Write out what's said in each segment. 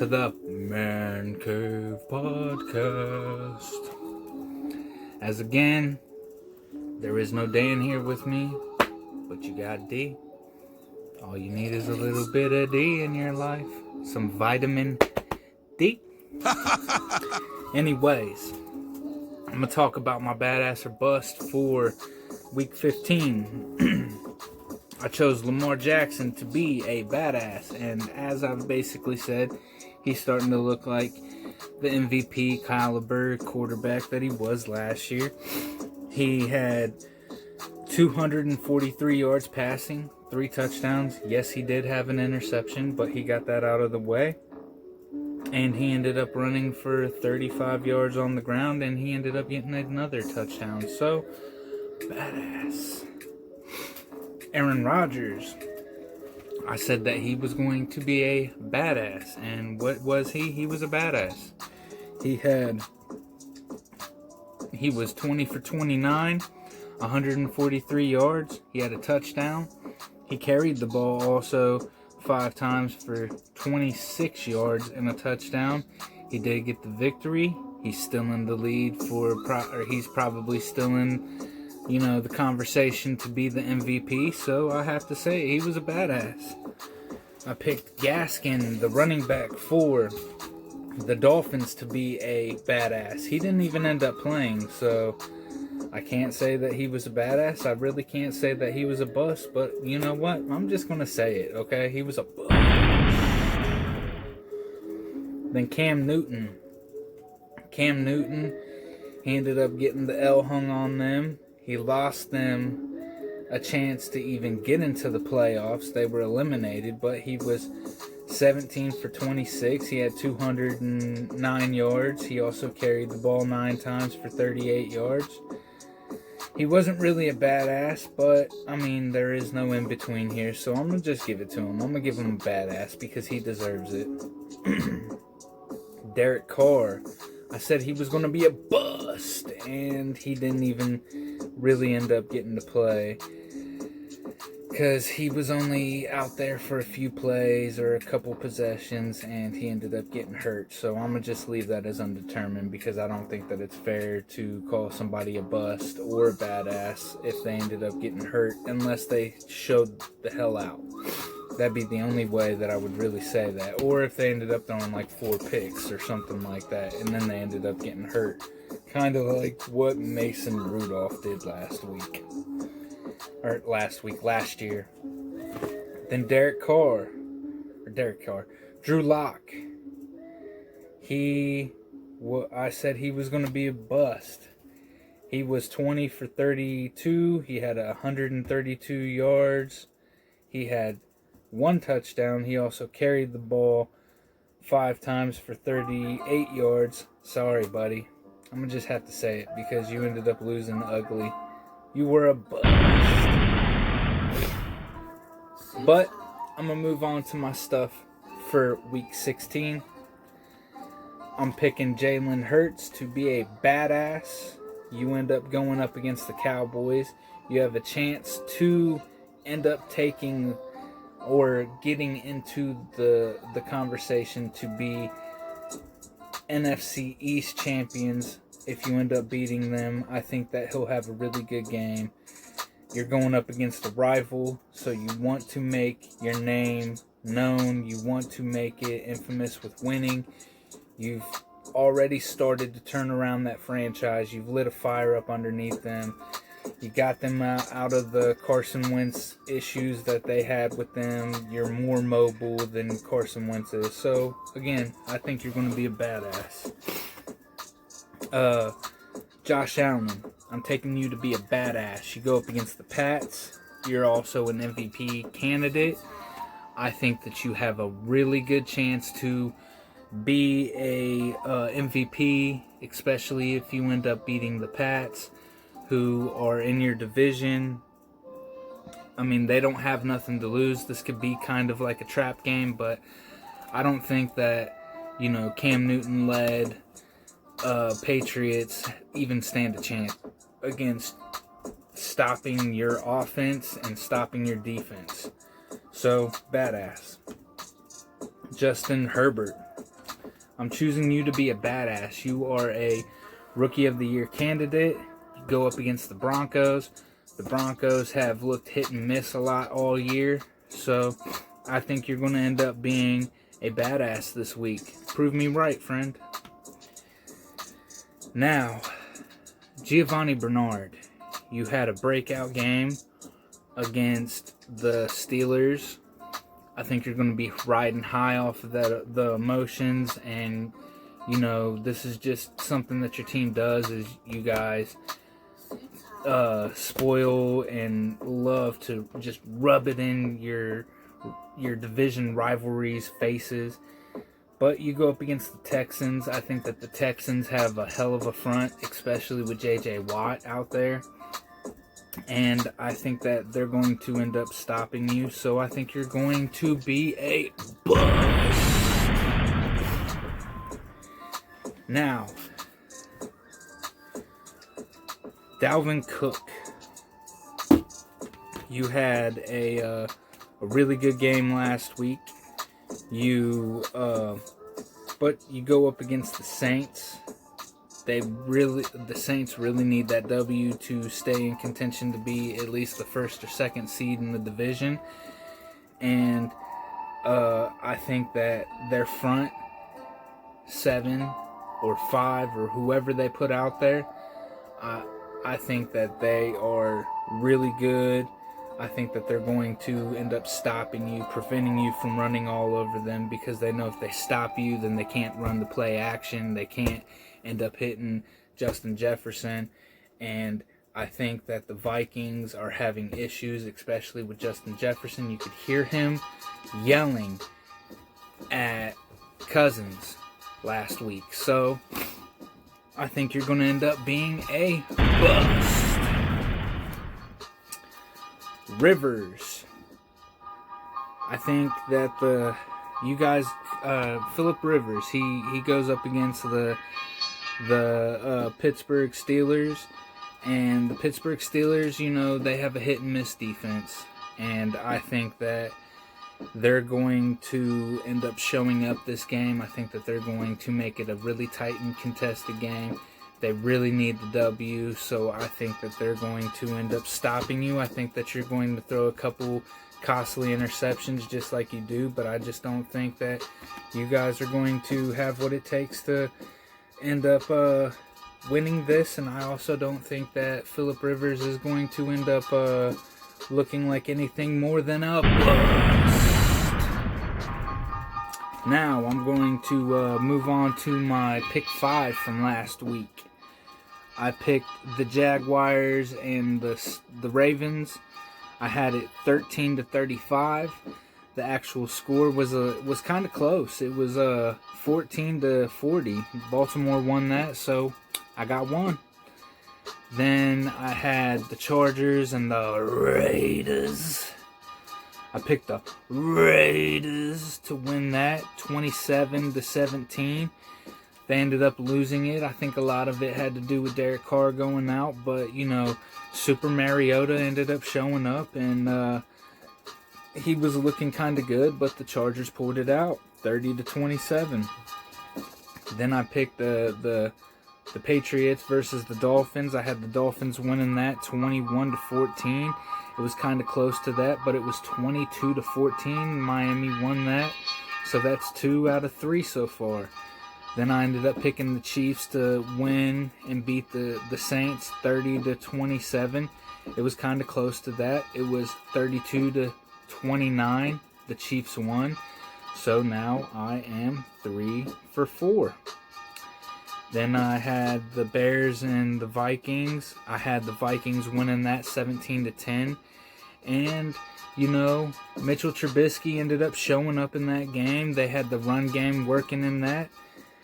to the Man Cave Podcast. As again, there is no Dan here with me, but you got D. All you need is a little bit of D in your life. Some vitamin D. Anyways, I'm going to talk about my badass or bust for week 15. I chose Lamar Jackson to be a badass, and as I've basically said, he's starting to look like the MVP caliber quarterback that he was last year. He had 243 yards passing, 3 touchdowns. Yes, he did have an interception, but he got that out of the way. And he ended up running for 35 yards on the ground, and he ended up getting another touchdown. So, badass. Aaron Rodgers. I said that he was going to be a badass. And what was he? He was a badass. He was 20 for 29, 143 yards. He had a touchdown. He carried the ball also 5 times for 26 yards and a touchdown. He did get the victory. He's still in the lead he's probably still in, the conversation to be the MVP. So I have to say he was a badass. I picked Gaskin, the running back for the Dolphins, to be a badass. He didn't even end up playing, so I can't say that he was a badass. I really can't say that he was a bust, but you know what? I'm just going to say it, okay? He was a bust. Then Cam Newton. He ended up getting the L hung on them. He lost them a chance to even get into the playoffs. They were eliminated, but he was 17 for 26. He had 209 yards. He also carried the ball 9 times for 38 yards. He wasn't really a badass, but, there is no in-between here, so I'm going to just give it to him. I'm going to give him a badass because he deserves it. Derek Carr. I said he was going to be a bust, and he didn't even really end up getting to play because he was only out there for a few plays or a couple possessions, and he ended up getting hurt. So I'm going to just leave that as undetermined because I don't think that it's fair to call somebody a bust or a badass if they ended up getting hurt unless they showed the hell out. That'd be the only way that I would really say that. Or if they ended up throwing like 4 picks or something like that, and then they ended up getting hurt. Kind of like what Mason Rudolph did last year. Then Drew Lock. I said he was going to be a bust. He was 20 for 32. He had 132 yards. He had 1 touchdown. He also carried the ball 5 times for 38 yards. Sorry, buddy. I'm going to just have to say it because you ended up losing ugly. You were a bust. But I'm going to move on to my stuff for week 16. I'm picking Jalen Hurts to be a badass. You end up going up against the Cowboys. You have a chance to end up taking or getting into the conversation to be NFC East champions. If you end up beating them, I think that he'll have a really good game. You're going up against a rival, so you want to make your name known. You want to make it infamous with winning. You've already started to turn around that franchise. You've lit a fire up underneath them. You got them out of the Carson Wentz issues that they had with them. You're more mobile than Carson Wentz is. So, again, I think you're going to be a badass. Josh Allen, I'm taking you to be a badass. You go up against the Pats. You're also an MVP candidate. I think that you have a really good chance to be a MVP, especially if you end up beating the Pats, who are in your division. They don't have nothing to lose. This could be kind of like a trap game, but I don't think that, Cam Newton-led Patriots even stand a chance against stopping your offense and stopping your defense. So, badass. Justin Herbert. I'm choosing you to be a badass. You are a Rookie of the Year candidate. You go up against the Broncos. The Broncos have looked hit and miss a lot all year. So I think you're going to end up being a badass this week. Prove me right, friend. Now, Giovanni Bernard, you had a breakout game against the Steelers. I think you're going to be riding high off of the emotions, and this is just something that your team does. Is you guys spoil and love to just rub it in your division rivalries' faces. But you go up against the Texans. I think that the Texans have a hell of a front, especially with J.J. Watt out there. And I think that they're going to end up stopping you. So I think you're going to be a bust. Now, Dalvin Cook. You had a really good game last week. But you go up against the Saints. The Saints really need that W to stay in contention to be at least the first or second seed in the division. And I think that their front 7 or 5 or whoever they put out there, I think that they are really good. I think that they're going to end up stopping you, preventing you from running all over them, because they know if they stop you, then they can't run the play action. They can't end up hitting Justin Jefferson. And I think that the Vikings are having issues, especially with Justin Jefferson. You could hear him yelling at Cousins last week. So I think you're going to end up being a bust. Rivers. I think that Phillip Rivers, he goes up against the Pittsburgh Steelers, and the Pittsburgh Steelers, they have a hit and miss defense, and I think that they're going to end up showing up this game. I think that they're going to make it a really tight and contested game. They really need the W, so I think that they're going to end up stopping you. I think that you're going to throw a couple costly interceptions just like you do, but I just don't think that you guys are going to have what it takes to end up winning this, and I also don't think that Phillip Rivers is going to end up looking like anything more than a bust. Now I'm going to move on to my pick 5 from last week. I picked the Jaguars and the Ravens. I had it 13-35. The actual score was kind of close. It was 14-40. Baltimore won that, so I got one. Then I had the Chargers and the Raiders. I picked the Raiders to win that 27-17. They ended up losing it. I think a lot of it had to do with Derek Carr going out, but Super Mariota ended up showing up, and he was looking kind of good, but the Chargers pulled it out 30-27. Then I picked the Patriots versus the Dolphins. I had the Dolphins winning that 21-14. It was kind of close to that, but it was 22-14. Miami won that, so that's 2 out of 3 so far. Then I ended up picking the Chiefs to win and beat the Saints 30-27. It was kind of close to that. It was 32-29. The Chiefs won. So now I am 3 for 4. Then I had the Bears and the Vikings. I had the Vikings winning that 17-10. And, Mitchell Trubisky ended up showing up in that game. They had the run game working in that.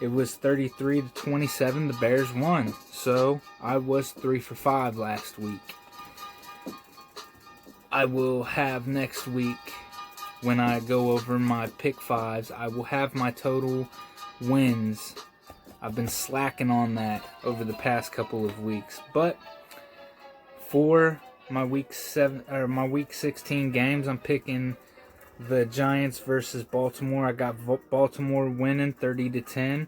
It was 33-27. The Bears won. So I was 3 for 5 last week. I will have next week, when I go over my pick 5s, I will have my total wins. I've been slacking on that over the past couple of weeks. But for my week 16 games, I'm picking the Giants versus Baltimore. I got Baltimore winning 30-10.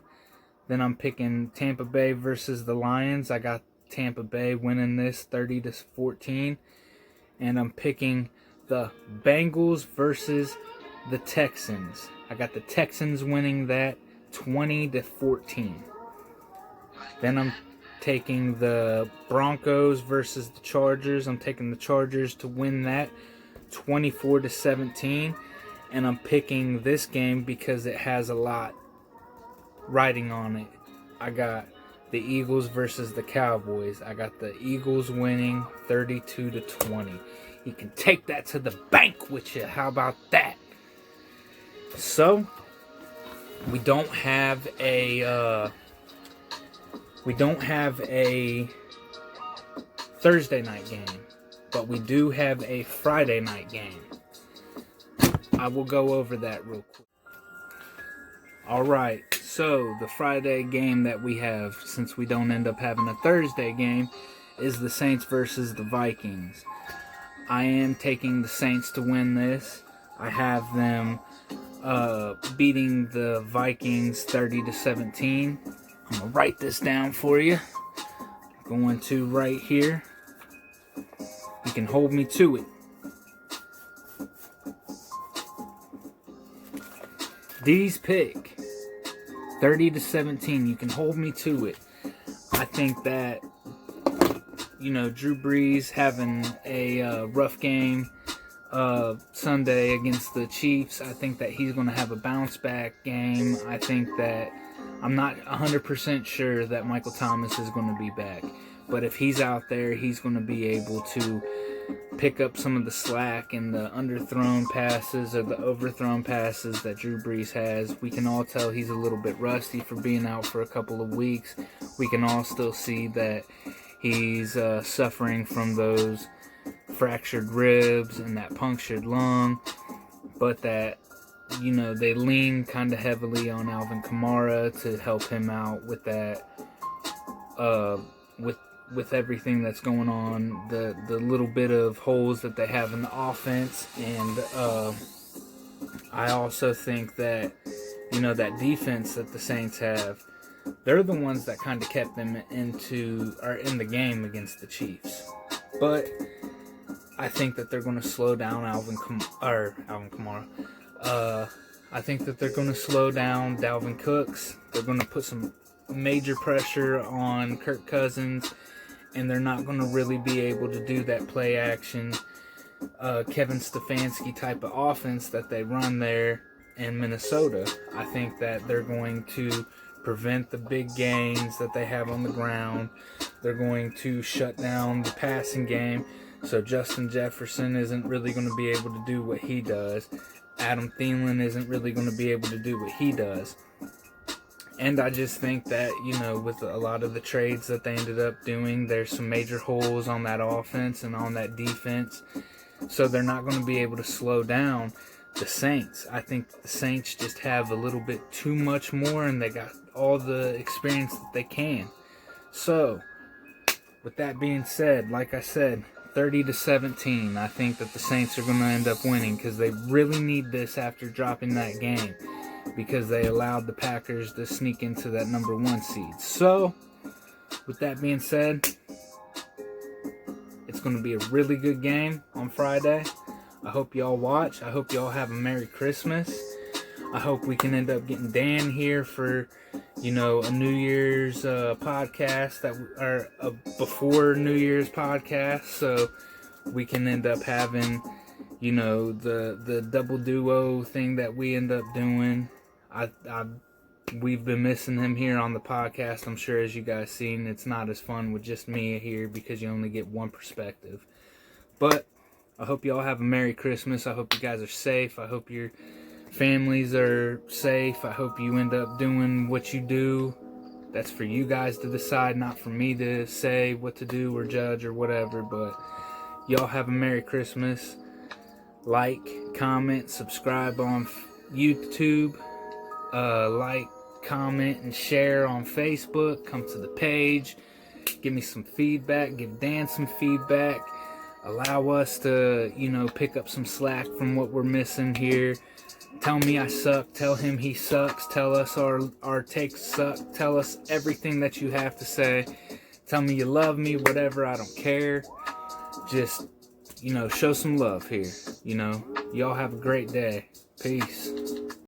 Then I'm picking Tampa Bay versus the Lions. I got Tampa Bay winning this 30-14. And I'm picking the Bengals versus the Texans. I got the Texans winning that 20-14. Then I'm taking the Broncos versus the Chargers. I'm taking the Chargers to win that 24-17. And I'm picking this game because it has a lot riding on it. I got the Eagles versus the Cowboys. I got the Eagles winning 32-20. You can take that to the bank with you. How about that? So, we don't have a Thursday night game, but we do have a Friday night game. I will go over that real quick. Alright, so the Friday game that we have, since we don't end up having a Thursday game, is the Saints versus the Vikings. I am taking the Saints to win this. I have them beating the Vikings 30-17. I'm going to write this down for you. I'm going to right here. You can hold me to it. These pick 30-17. You can hold me to it. I think that, Drew Brees having a rough game Sunday against the Chiefs. I think that he's going to have a bounce back game. I think that I'm not 100% sure that Michael Thomas is going to be back. But if he's out there, he's going to be able to pick up some of the slack in the underthrown passes or the overthrown passes that Drew Brees has. We can all tell he's a little bit rusty for being out for a couple of weeks. We can all still see that he's suffering from those fractured ribs and that punctured lung, but that, they lean kind of heavily on Alvin Kamara to help him out with that, with everything that's going on, the little bit of holes that they have in the offense. And I also think that, that defense that the Saints have, they're the ones that kind of kept them in the game against the Chiefs. But I think that they're going to slow down Alvin Kamara. I think that they're going to slow down Dalvin Cooks. They're going to put some major pressure on Kirk Cousins, and they're not going to really be able to do that play action, Kevin Stefanski type of offense that they run there in Minnesota. I think that they're going to prevent the big gains that they have on the ground. They're going to shut down the passing game, so Justin Jefferson isn't really going to be able to do what he does. Adam Thielen isn't really going to be able to do what he does. And I just think that, with a lot of the trades that they ended up doing, there's some major holes on that offense and on that defense. So they're not going to be able to slow down the Saints. I think the Saints just have a little bit too much more, and they got all the experience that they can. So, with that being said, like I said, 30-17. I think that the Saints are going to end up winning because they really need this after dropping that game, because they allowed the Packers to sneak into that number 1 seed. So, with that being said, it's going to be a really good game on Friday. I hope y'all watch. I hope y'all have a Merry Christmas. I hope we can end up getting Dan here for, a New Year's podcast, or a before New Year's podcast, so we can end up having, the double duo thing that we end up doing. We've been missing him here on the podcast. I'm sure, as you guys seen, it's not as fun with just me here because you only get one perspective. But I hope y'all have a Merry Christmas. I hope you guys are safe. I hope your families are safe. I hope you end up doing what you do. That's for you guys to decide, not for me to say what to do or judge or whatever. But y'all have a Merry Christmas. Like, comment, subscribe on YouTube. Like, comment, and share on Facebook. Come to the page. Give me some feedback. Give Dan some feedback. Allow us to, pick up some slack from what we're missing here. Tell me I suck. Tell him he sucks. Tell us our takes suck. Tell us everything that you have to say. Tell me you love me, whatever. I don't care. Just, show some love here. Y'all have a great day. Peace.